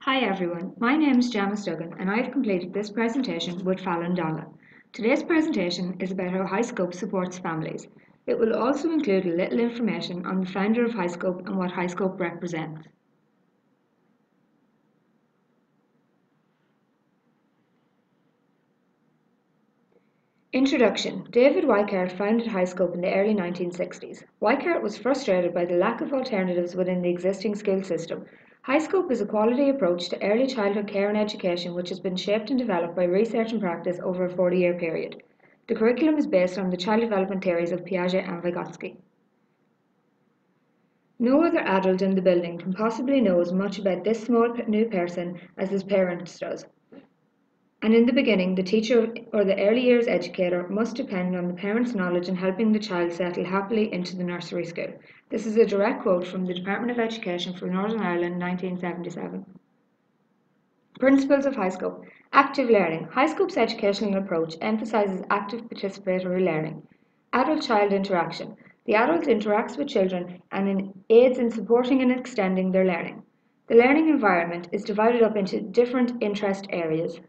Hi everyone, my name is Janice Duggan and I have completed this presentation with Fallon Donnelly. Today's presentation is about how HighScope supports families. It will also include a little information on the founder of HighScope and what HighScope represents. Introduction. David Weikart founded HighScope in the early 1960s. Weikart was frustrated by the lack of alternatives within the existing school system. HighScope is a quality approach to early childhood care and education which has been shaped and developed by research and practice over a 40-year period. The curriculum is based on the child development theories of Piaget and Vygotsky. No other adult in the building can possibly know as much about this small new person as his parents does. And in the beginning, the teacher or the early years educator must depend on the parent's knowledge in helping the child settle happily into the nursery school. This is a direct quote from the Department of Education for Northern Ireland, 1977. Principles of HighScope. Active learning. HighScope's educational approach emphasises active participatory learning. Adult-child interaction. The adult interacts with children and aids in supporting and extending their learning. The learning environment is divided up into different interest areas.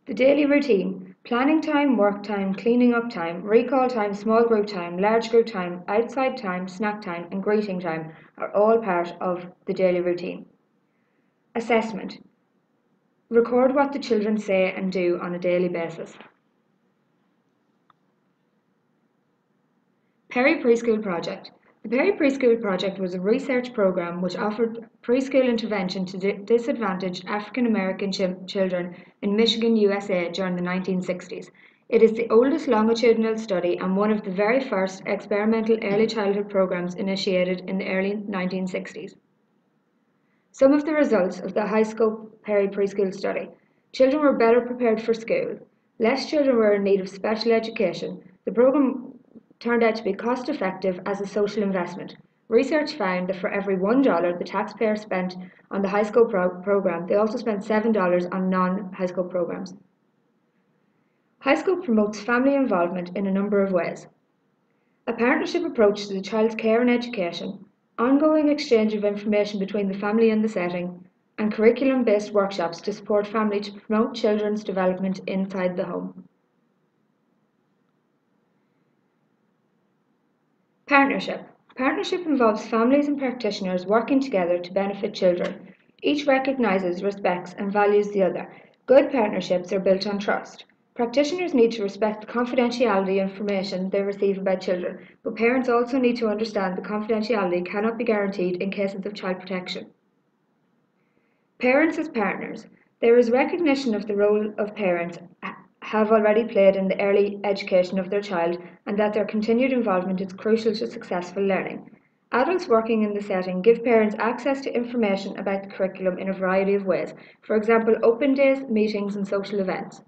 The daily routine: planning time, work time, cleaning up time, recall time, small group time, large group time, outside time, snack time, and greeting time are all part of the daily routine. Assessment: record what the children say and do on a daily basis. Perry Preschool Project. The Perry Preschool Project was a research program which offered preschool intervention to disadvantaged African American children in Michigan, USA during the 1960s. It is the oldest longitudinal study and one of the very first experimental early childhood programs initiated in the early 1960s. Some of the results of the HighScope Perry Preschool study: children were better prepared for school, less children were in need of special education, the program turned out to be cost effective as a social investment. Research found that for every $1 the taxpayer spent on the HighScope program, they also spent $7 on non-HighScope programs. HighScope promotes family involvement in a number of ways: a partnership approach to the child's care and education, ongoing exchange of information between the family and the setting, and curriculum-based workshops to support family to promote children's development inside the home. Partnership. Partnership involves families and practitioners working together to benefit children. Each recognises, respects, and values the other. Good partnerships are built on trust. Practitioners need to respect the confidentiality information they receive about children, but parents also need to understand that confidentiality cannot be guaranteed in cases of child protection. Parents as partners. There is recognition of the role of parents have already played in the early education of their child and that their continued involvement is crucial to successful learning. Adults working in the setting give parents access to information about the curriculum in a variety of ways, for example, open days, meetings, and social events.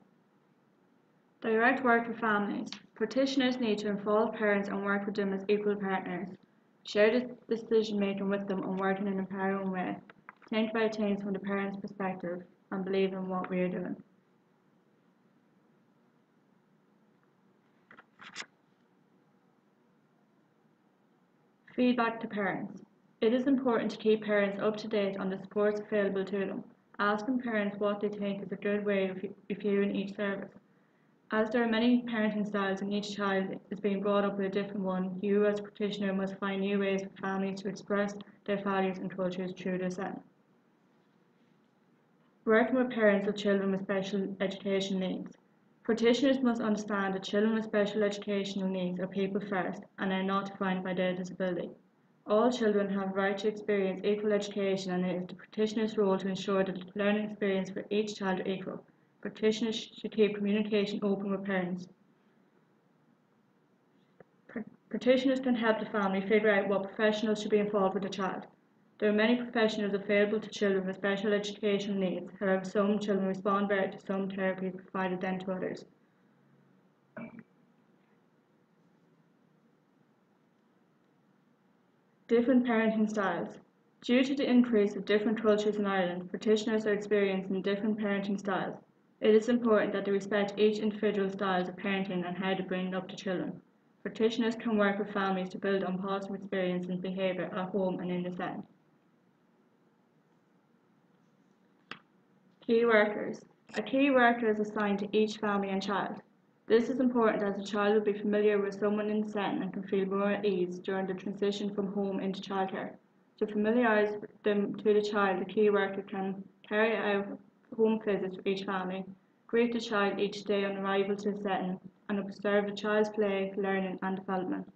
Direct work with families. Practitioners need to involve parents and work with them as equal partners. Share decision making with them and work in an empowering way. Think about things from the parent's perspective and believe in what we are doing. Feedback to parents. It is important to keep parents up to date on the supports available to them. Asking parents what they think is a good way of viewing each service. As there are many parenting styles and each child is being brought up with a different one, you as a practitioner must find new ways for families to express their values and cultures through their setting. Working with parents of children with special educational needs. Practitioners must understand that children with special educational needs are people first and are not defined by their disability. All children have a right to experience equal education and it is the practitioner's role to ensure that the learning experience for each child are equal. Practitioners should keep communication open with parents. Practitioners can help the family figure out what professionals should be involved with the child. There are many professionals available to children with special educational needs, however some children respond better to some therapies provided than to others. Different parenting styles. Due to the increase of different cultures in Ireland, practitioners are experiencing different parenting styles. It is important that they respect each individual's styles of parenting and how to bring up the children. Practitioners can work with families to build on positive experience and behaviour at home and in the setting. Key workers. A key worker is assigned to each family and child. This is important as the child will be familiar with someone in the setting and can feel more at ease during the transition from home into childcare. To familiarise them to the child, the key worker can carry out home visits for each family, greet the child each day on arrival to the setting, and observe the child's play, learning and development.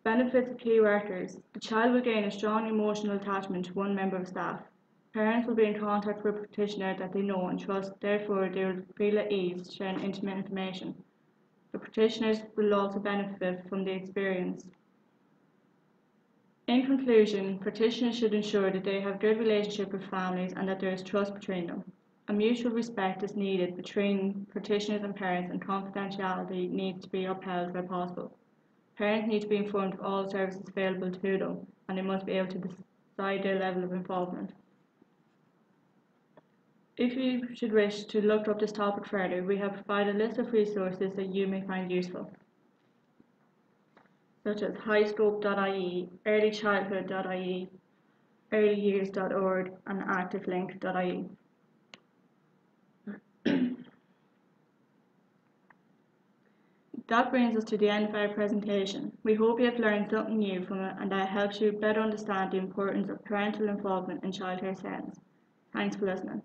Benefits of key workers. The child will gain a strong emotional attachment to one member of staff. Parents will be in contact with a practitioner that they know and trust, therefore they will feel at ease sharing intimate information. The practitioners will also benefit from the experience. In conclusion, practitioners should ensure that they have a good relationship with families and that there is trust between them. A mutual respect is needed between practitioners and parents, and confidentiality needs to be upheld where possible. Parents need to be informed of all services available to them, and they must be able to decide their level of involvement. If you should wish to look up this topic further, we have provided a list of resources that you may find useful, such as highscope.ie, earlychildhood.ie, earlyyears.org, and activelink.ie. That brings us to the end of our presentation. We hope you have learned something new from it and that helps you better understand the importance of parental involvement in childcare settings. Thanks for listening.